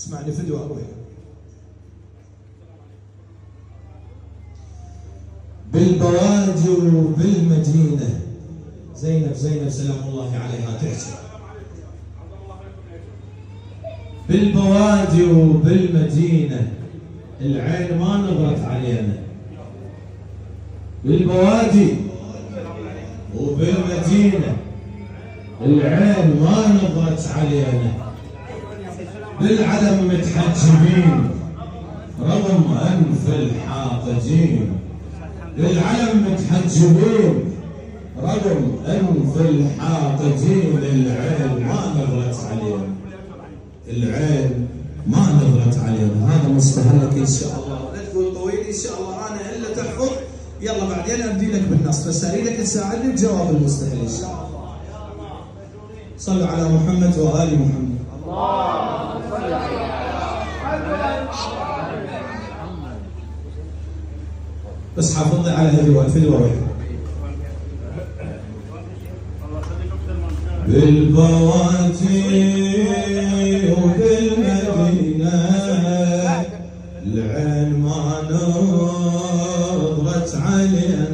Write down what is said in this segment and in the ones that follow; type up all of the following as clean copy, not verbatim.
اسمعني فدوى أروح. بالبوادي وبالمدينة زينب سلام الله عليها تحكي. بالبوادي وبالمدينة العين ما نظرت علينا. بالبوادي وبالمدينة العين ما نظرت علينا. بالعلم متحجبين رغم أنف الحاقدين. بالعلم متحجبين رغم أنف الحاقدين. العين ما نظرت علينا. العين ما نظرت علينا. هذا مستهلك إن شاء الله. لا تقول طويل إن شاء الله أنا إلا تحفظ. يلا بعدين أبدي لك بالنص بس أريدك تساعدني بجواب المستهل إن شاء الله. صلوا على محمد وآل محمد. اللهم صل على بس حافظني على هذه والفدوى. بالبوادي وبالمدينة العين ما نظرت علينا.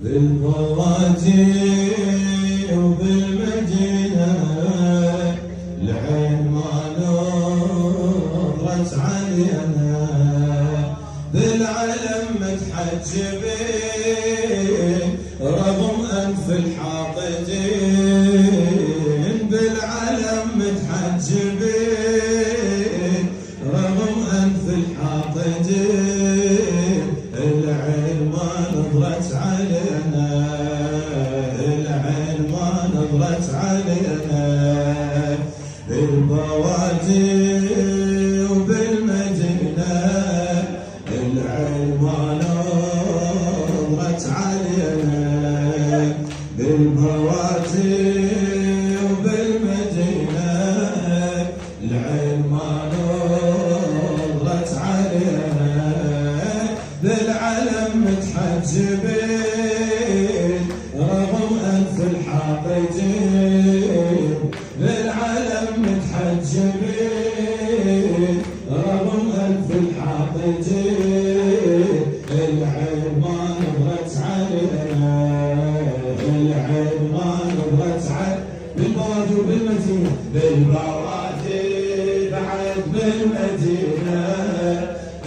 بالبوادي وبالمدينة العين ما نظرت علينا. بالعلم متحجبين رغم أنف الحاقدين. بالعلم متحجبين رغم أنف الحاقدين. العين ما نظرت علينا. العين ما نظرت علينا. بالبوادي وبالمدينة العين ما نظرت علينا. بالبوادي وبالمدينة العين ما نظرت علينا. بالعلم متحجبين رغم أنف الحاقدين. بالعلم متحجبين رغم أنف الحاقدين. العين ما نظرت علينا. العين ما نظرت علينا. بالبوادي وبالمدينة. بالبوادي بعد بالمدينة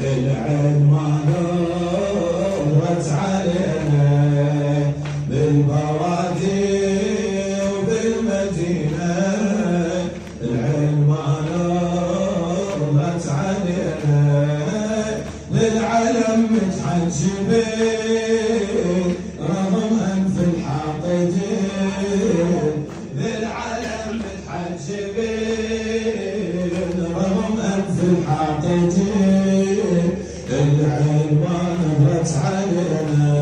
العين ما نظرت علينا. بالبوادي وبالمدينة العين ما نظرت علينا. بالعلم متحجبين رغم أنف الحاقدين. بالعلم متحجبين رغم أنف الحاقدين. العين ما نظرت علينا.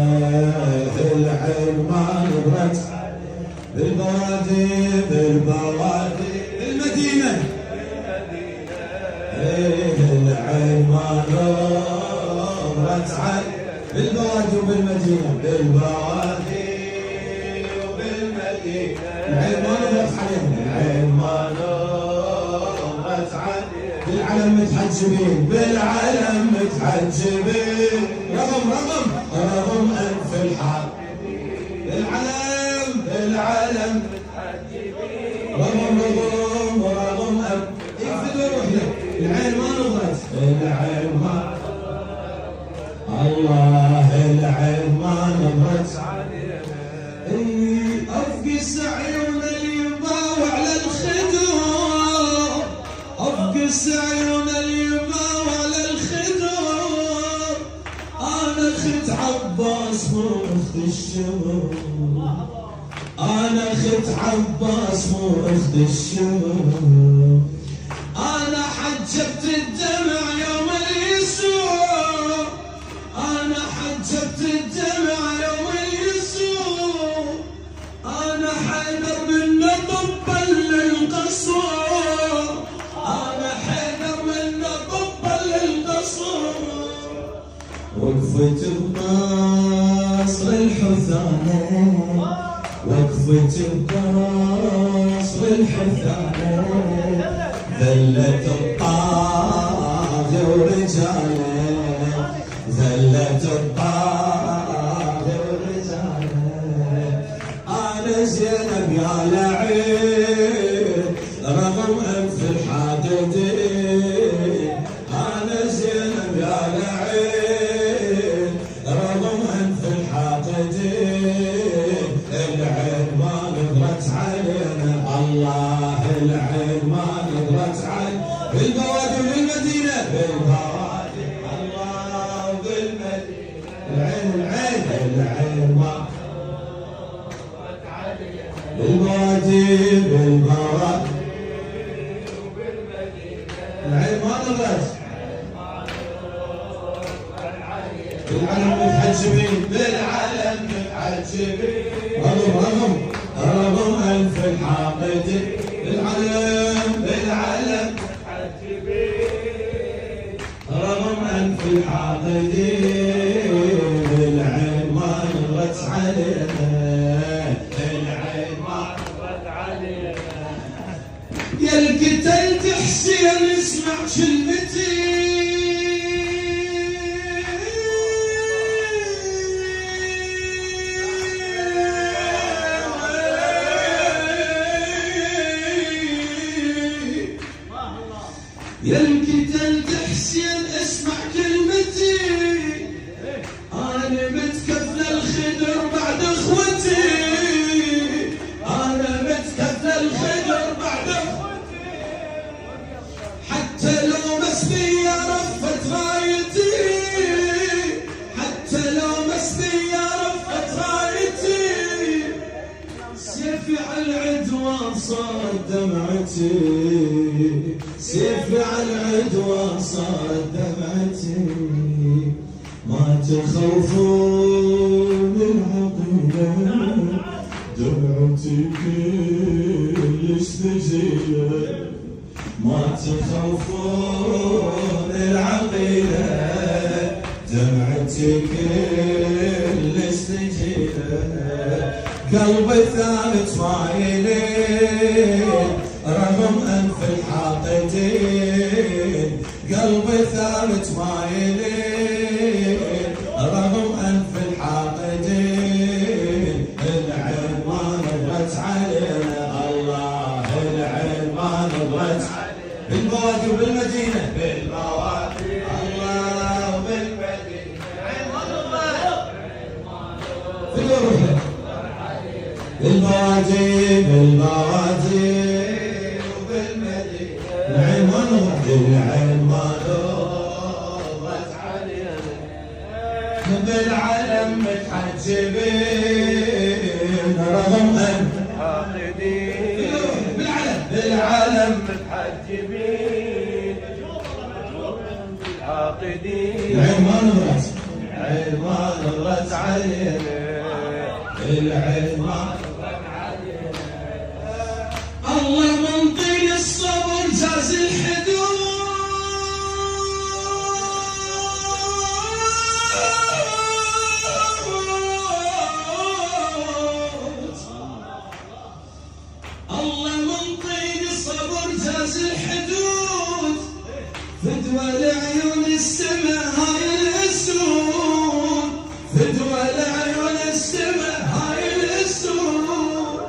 العين ما نظرت علينا. بالبوادي بالمدينة العين ما نظرت علينا. بالبوادي وبالمدينة. بالبوادي وبالمدينة العين ما نظرت علينا. العين ما نظرت علينا. بالعلم متحجبين. بالعلم متحجبين رغم أنف الحاقدين. بالعلم متحجبين رغم أنف. يفدوا روحنا. العين ما نظرت. العين ما الله. العين ما نظرت علينا. أفقس عيون اليما وعلى الخدور. أفقس عيون اليما وعلى الخدور. أنا أخت عباس مو أخت الشمر. أنا أخت عباس مو أخت الشمر. أنا حجبت الدمع يوم اليسوع. أنا حجبت الدمع يوم اليسوع. أنا حيدر من طبا للقصور. أنا حيدر من طبا للقصور. وقفت بناصر الحثانة. وقفت بناصر الحثانة. ذلة الطاغي ورجاله، ذلة الطاغي ورجاله. أنا زينب يا لعين رغم أنف الحاقدين، أنا زينب يا لعين رغم أنف الحاقدين. العين ما نظرت علينا، الله العين ما نظرت علينا. بالبوادي بالمدينة، بالبوادي الله بالمدينة. العين العين ما نظرت علينا. بالبوادي بالبوادي العين ما نظرت. بالعلم متحجبين، بالعلم متحجبين. رغم أنف الحاقدين. بالعلم متحجبين، رغم أنف الحاقدين. العين ما نظرت علينا، العين ما نظرت علينا. يا القتلت حسين اسمع كلمتي، يا القتلت حسين اسمع كلمتي. انا متكفل الخدر بعد اخوتي، انا متكفل الخدر بعد اخوتي. حتى لو مسبي رفت رايتي، حتى لو مسبي رفت رايتي. سيفي على العدوان صارت دمعتي، سيفي على العدوان صارت دمعتي. ما تخوفون العقيدة، دمعتي كلش ثقيلة. ما تخوفون العقيدة، دمعتي كلش ثقيلة. قلبي ثابت مايلين رغم أنف الحاقدين، قلبي ثابت مايلين رغم أنف الحاقدين. العين ما نظرت علينا، الله العين ما نظرت علينا. بالبوادي وبالمدينة، بالبوادي الله بالمدينة. العين ما نظرت، بالبوادي بالبوادي وبالمدينة. العين ما نظرت، العين ما نظرت علينا. بالعلم متحجبين رغم أنف الحاقدين. بالعلم متحجبين الحاقدين. العين ما نظرت، العين ما نظرت علينا، العين ما نظرت علينا. الله من طين الصبر جاز الحدود، الله من طين الصبر جاز الحدود. فدوى لعيون السماء هاي الاسود، فدوى لعيون السماء هاي الاسود.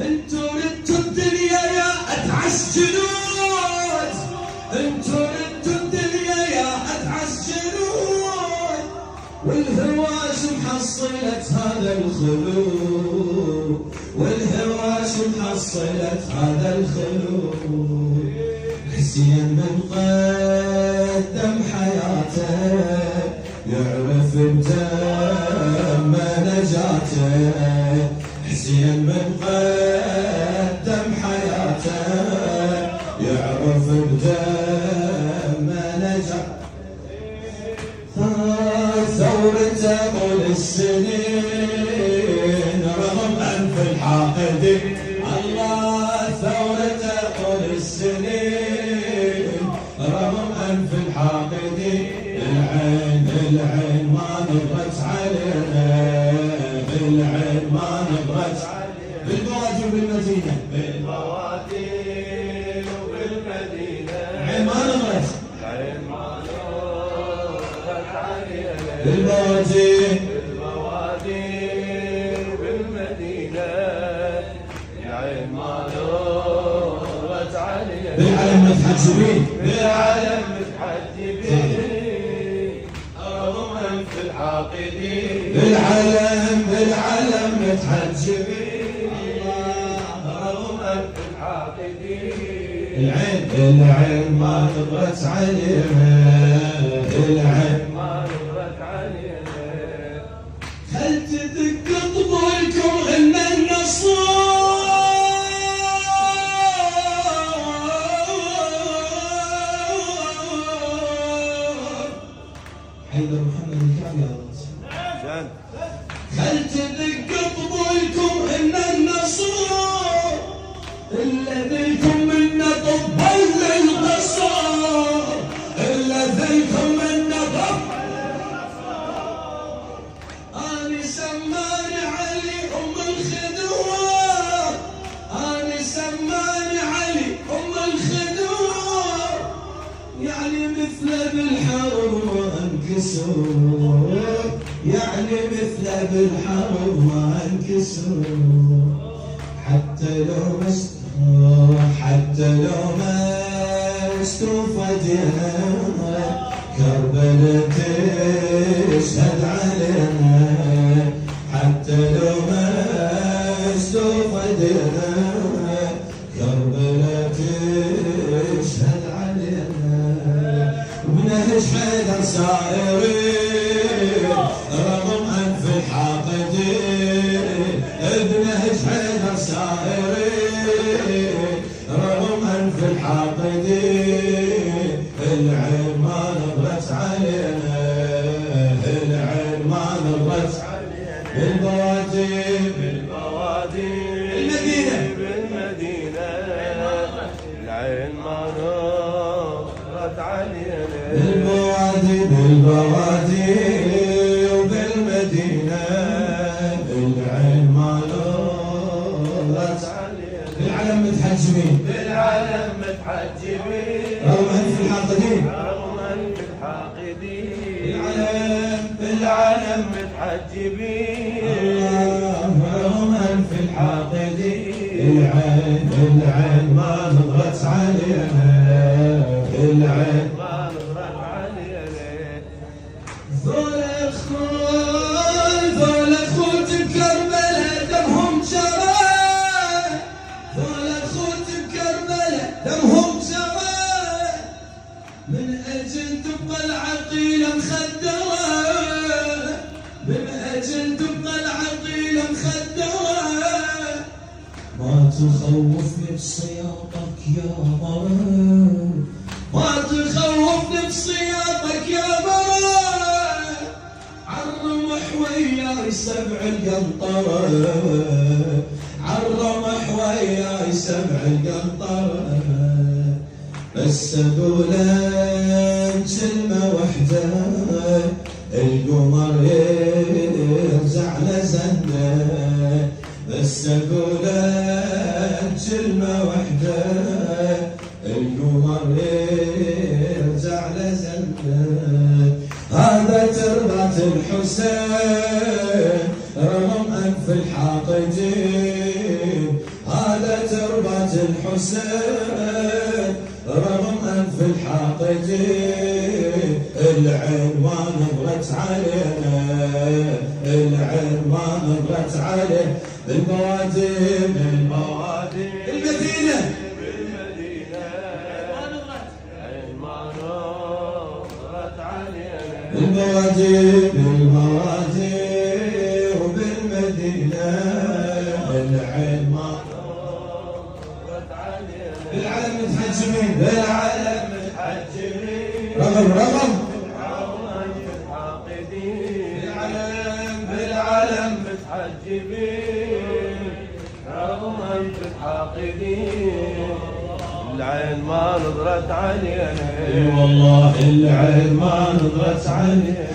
انتو ردتوا الدنيا يا اتعس جنود، انتو ردتوا الدنيا يا اتعس جنود. والهواش محصلت هذا الخلود، والهواش محصلت هذا الخلود. حسين من قدم حياته يعرف بدم نجاته. حسين من قدم حياته يعرف بدم نجاته. ثورته طول السنين رغم أنف الحاقدين. الله ثورته طول السنين رغم أنف الحاقدين. العين ما نظرت علينا، العين ما نظرت علينا. بالبوادي وبالمدينة، بالبوادي وبالمدينة. بالبوادي بالمدينة العين ما نورت علينا بالعلم متحجبين بالعلم متحجبين رغما في الحاقدين بالعلم متحجبين رغما في الحاقدين العين ما نظرت علينا العين ما نظرت علينا هل تدق طبولكم ان النصار حيدر محمد الكعبي يا رجل هل تدق طبولكم ان النصار الذيكم منا طبا للقصار الذيكم منا طبا اني سماني علي ام الخدوه اني سماني علي ام الخدوه يعني مثل بالحرب ما انكسر يعني مثل بالحرب ما انكسر حتى لو ما استوفدنا كربلاء تشهد علينا حتى لو ما استوفدنا كربلاء تشهد علينا ونهج حيدر سائرين رغم انف الحاقدين بنهج حيدر سائرين رغم انف الحاقدين العين ما نظرت علينا العين ما نظرت علينا بالبوادي بالمدينة العين ما نظرت علينا بالبوادي وبالمدينة العين ما نظرت علينا بالعلم متحجبين رغما في الحاقدين بالعلم متحجبين رغما في الحاقدين العين ما نظرت علينا العين ما نظرت علينا ذول اخوت بكربلاء دمهم جرى ذول اخوت بكربلاء دمهم جرى من اجل تبقى العقيله مخدره من اجل تبقى العقيله مخدره ما تخوفني بسياطك يا مرا ما تخوفني بسياطك يا مرا عالرمح وياي سبع القنطره عالرمح وياي سبع القنطره بس اقولك كلمه وحده القمر يرجع لزنده بس اقولك كلمه وحده القمر يرجع لزنده هذا تربة الحسين رغم انف الحاقدين هذا تربة الحسين رغم انف الحاقدين العين ما نظرت علينا العين ما نظرت عليه بالبوادي المدينة العين ما نظرت علينا بالبوادي وبالمدينة العين ما نظرت علينا بالعلم متحجبين رغم بالعلم متحجبين رغما في الحاقدين العين ما نظرت علينا اي والله العين ما نظرت علينا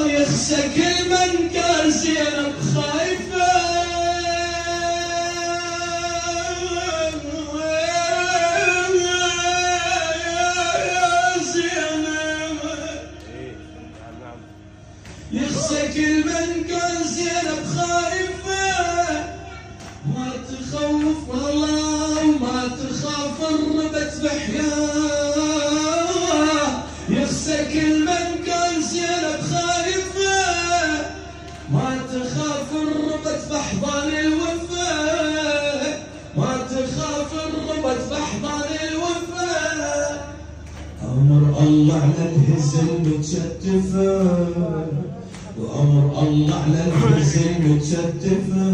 يخشى كل من كان زينب خايفه متشتفة، وأمر الله على الحزن متشتفة،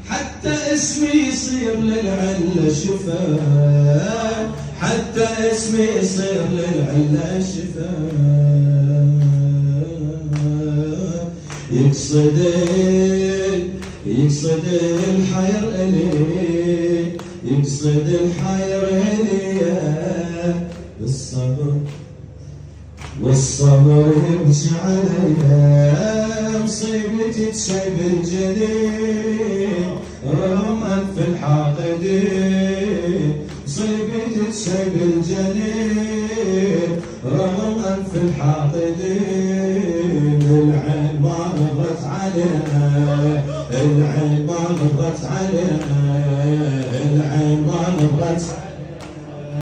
حتى اسمي يصير للعلة شفا، حتى اسمي يصير للعلة شفا. يقصد الحير إلي، يقصد الحير إلي بالصبر، والصبر يمشي عليها، مصيبتي تشيب الجليل رغم أنف الحاقدين، مصيبتي تشيب الجليل رغم أنف الحاقدين. العين ما نظرت عليها، العين ما نظرت عليها،